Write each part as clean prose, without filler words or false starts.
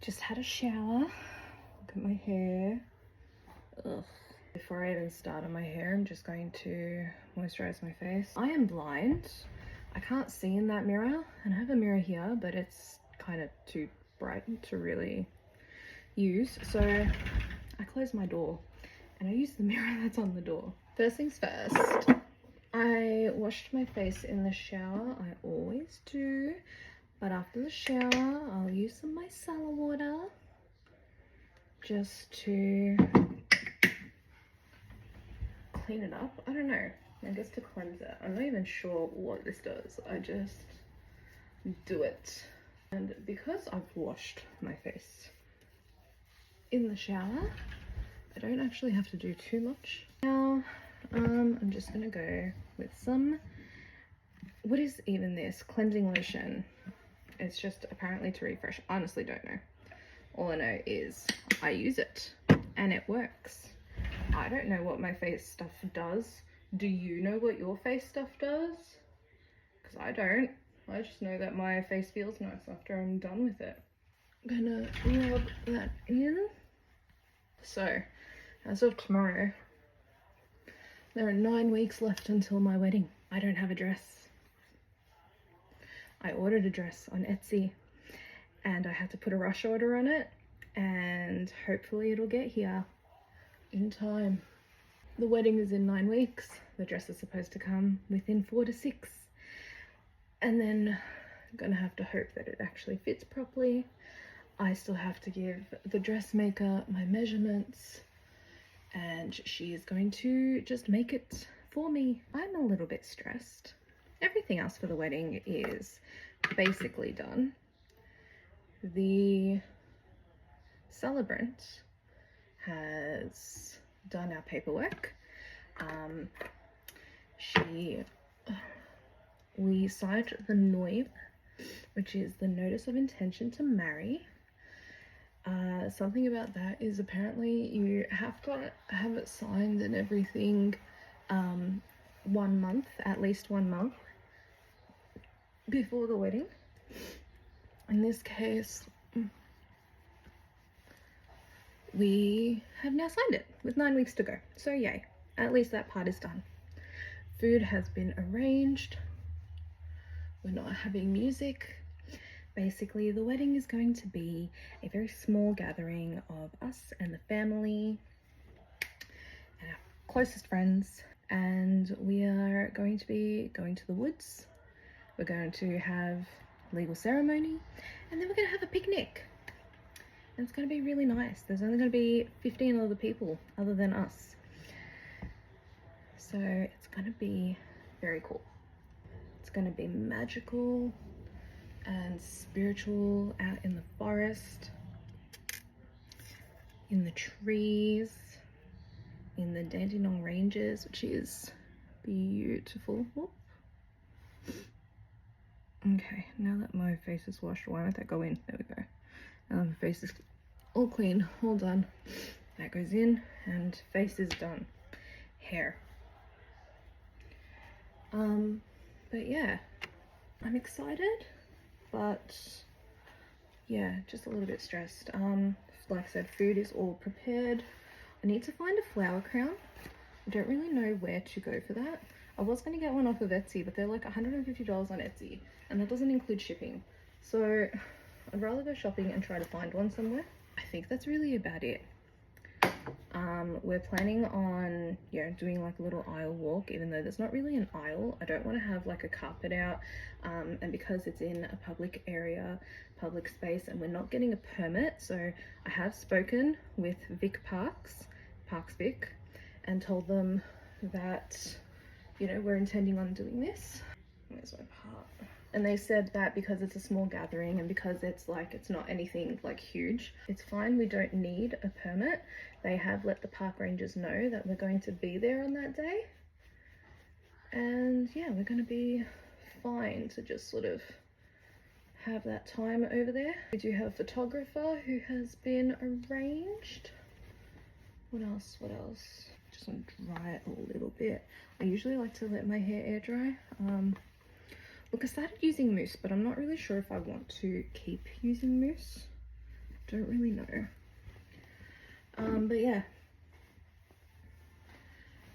Just had a shower. Look at my hair. Ugh. Before I even start on my hair, I'm just going to moisturize my face. I am blind. I can't see in that mirror, and I have a mirror here, but it's kind of too bright to really use. So I close my door and I use the mirror that's on the door. First things first, I washed my face in the shower. I always do. But after the shower, I'll use some micellar water just to clean it up. I don't know, I guess to cleanse it. I'm not even sure what this does. I just do it. And because I've washed my face in the shower, I don't actually have to do too much. Now, I'm just gonna go with some, what is even this? Cleansing lotion. It's just apparently to refresh. Honestly, don't know. All I know is I use it and it works. I don't know what my face stuff does. Do you know what your face stuff does? Because I don't. I just know that my face feels nice after I'm done with it. I'm gonna rub that in. So, as of tomorrow, there are 9 weeks left until my wedding. I don't have a dress. I ordered a dress on Etsy and I had to put a rush order on it, and hopefully it'll get here in time. The wedding is in 9 weeks. The dress is supposed to come within 4 to 6. And then I'm gonna have to hope that it actually fits properly. I still have to give the dressmaker my measurements and she is going to just make it for me. I'm a little bit stressed. Everything else for the wedding is basically done. The celebrant has done our paperwork. We signed the NOIB, which is the Notice of Intention to Marry. Something about that is apparently you have to have it signed and everything 1 month, at least 1 month before the wedding. In this case, we have now signed it with 9 weeks to go. So yay, at least that part is done. Food has been arranged. We're not having music. Basically, the wedding is going to be a very small gathering of us and the family and our closest friends. And we are going to be going to the woods. We're going to have legal ceremony, and then we're going to have a picnic. And it's going to be really nice. There's only going to be 15 other people other than us. So it's going to be very cool. It's going to be magical and spiritual out in the forest, in the trees, in the Dandenong Ranges, which is beautiful. Whoop. Okay, now that my face is washed, why won't that go in? There we go. Face is all clean, all done. That goes in, and face is done. Hair. But yeah, I'm excited, but yeah, just a little bit stressed. Like I said, food is all prepared. I need to find a flower crown. I don't really know where to go for that. I was going to get one off of Etsy, but they're like $150 on Etsy, and that doesn't include shipping. So I'd rather go shopping and try to find one somewhere. I think that's really about it. We're planning on, doing like a little aisle walk, even though there's not really an aisle. I don't want to have like a carpet out, and because it's in a public area, public space, and we're not getting a permit. So I have spoken with Parks Vic, and told them that, we're intending on doing this. Where's my part? And they said that because it's a small gathering and because it's not anything like huge, it's fine. We don't need a permit. They have let the park rangers know that we're going to be there on that day. And yeah, we're going to be fine to just sort of have that time over there. We do have a photographer who has been arranged. What else? Just want to dry it a little bit. I usually like to let my hair air dry. Look, I started using mousse, but I'm not really sure if I want to keep using mousse. Don't really know. But yeah,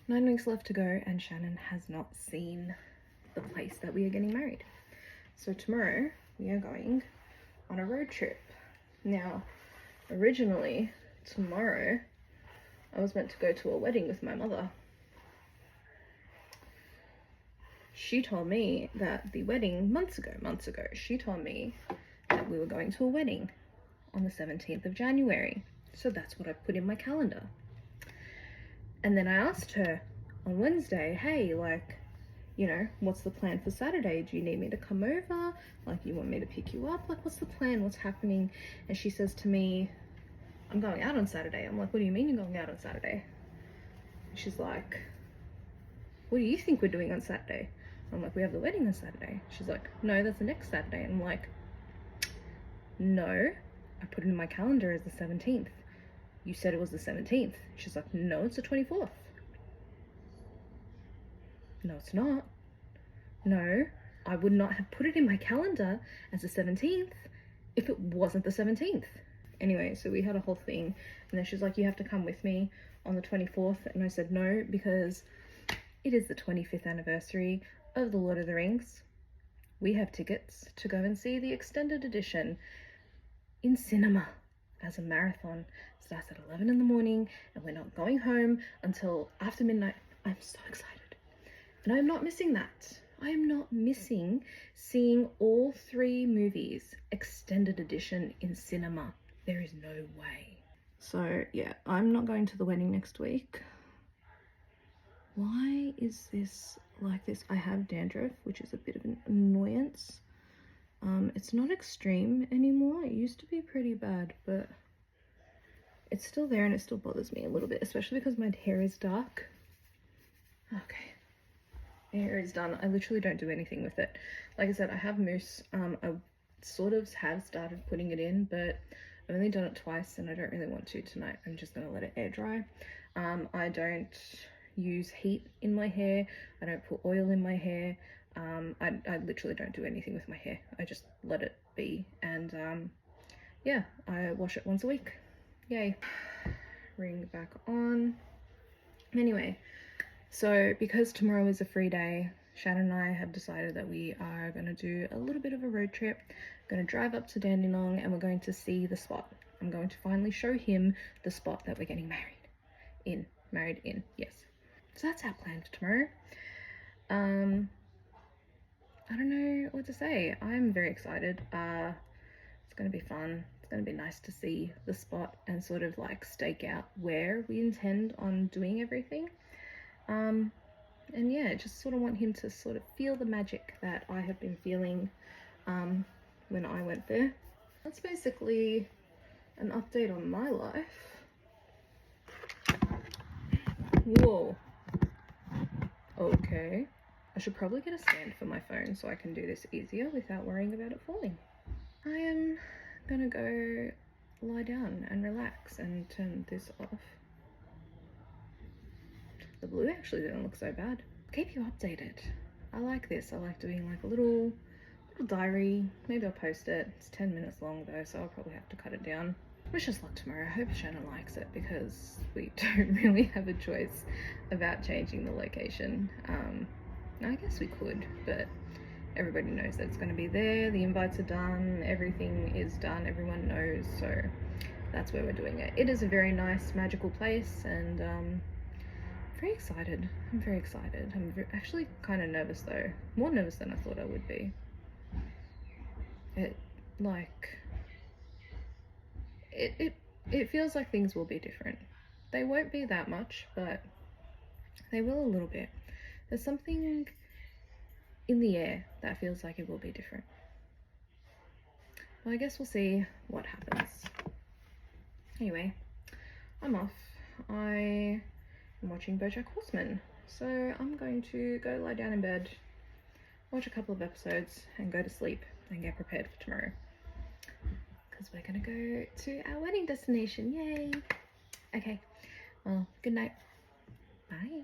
9 weeks left to go, and Shannon has not seen the place that we are getting married. So tomorrow we are going on a road trip. Now, originally tomorrow I was meant to go to a wedding with my mother. She told me that the wedding months ago, she told me that we were going to a wedding on the 17th of January. So that's what I put in my calendar. And then I asked her on Wednesday, hey, like, you know, what's the plan for Saturday? Do you need me to come over? Like, you want me to pick you up? Like, what's the plan? What's happening? And she says to me, I'm going out on Saturday. I'm like, what do you mean you're going out on Saturday? And she's like, what do you think we're doing on Saturday? I'm like, we have the wedding on Saturday. She's like, no, that's the next Saturday. And I'm like, no, I put it in my calendar as the 17th. You said it was the 17th. She's like, no, it's the 24th. No, it's not. No, I would not have put it in my calendar as the 17th if it wasn't the 17th. Anyway, so we had a whole thing, and then she's like, you have to come with me on the 24th. And I said no, because it is the 25th anniversary of The Lord of the Rings. We have tickets to go and see the extended edition in cinema as a marathon. Starts at 11 in the morning, and we're not going home until after midnight. I'm so excited. And I'm not missing that. I am not missing seeing all 3 movies extended edition in cinema. There is no way. So yeah, I'm not going to the wedding next week. Why is this like this? I have dandruff, which is a bit of an annoyance. It's not extreme anymore. It used to be pretty bad, but it's still there and it still bothers me a little bit, especially because my hair is dark. Okay, my hair is done. I literally don't do anything with it. Like I said, I have mousse. I sort of have started putting it in, but I've only done it twice and I don't really want to tonight. I'm just gonna let it air dry. I don't use heat in my hair. I don't put oil in my hair. I literally don't do anything with my hair. I just let it be. And yeah, I wash it once a week. Yay. Ring back on. Anyway, so because tomorrow is a free day, Shannon and I have decided that we are going to do a little bit of a road trip. We're going to drive up to Dandenong and we're going to see the spot. I'm going to finally show him the spot that we're getting married in. Yes. So that's our plan for tomorrow. I don't know what to say. I'm very excited. It's going to be fun. It's going to be nice to see the spot and sort of like stake out where we intend on doing everything. And yeah, just sort of want him to sort of feel the magic that I have been feeling when I went there. That's basically an update on my life. Whoa. Okay. I should probably get a stand for my phone so I can do this easier without worrying about it falling. I am gonna go lie down and relax and turn this off. The blue actually didn't look so bad. Keep you updated. I like this. I like doing like a little diary. Maybe I'll post it. It's 10 minutes long though, so I'll probably have to cut it down. Wish us luck tomorrow. I hope Shannon likes it because we don't really have a choice about changing the location. I guess we could, but everybody knows that it's going to be there. The invites are done. Everything is done. Everyone knows. So that's where we're doing it. It is a very nice, magical place, and very excited. I'm very excited. I'm actually kind of nervous though. More nervous than I thought I would be. It feels like things will be different. They won't be that much, but they will a little bit. There's something in the air that feels like it will be different. Well, I guess we'll see what happens. Anyway, I'm off. I am watching BoJack Horseman, so I'm going to go lie down in bed, watch a couple of episodes, and go to sleep and get prepared for tomorrow. Because we're gonna go to our wedding destination. Yay! Okay, well, good night. Bye.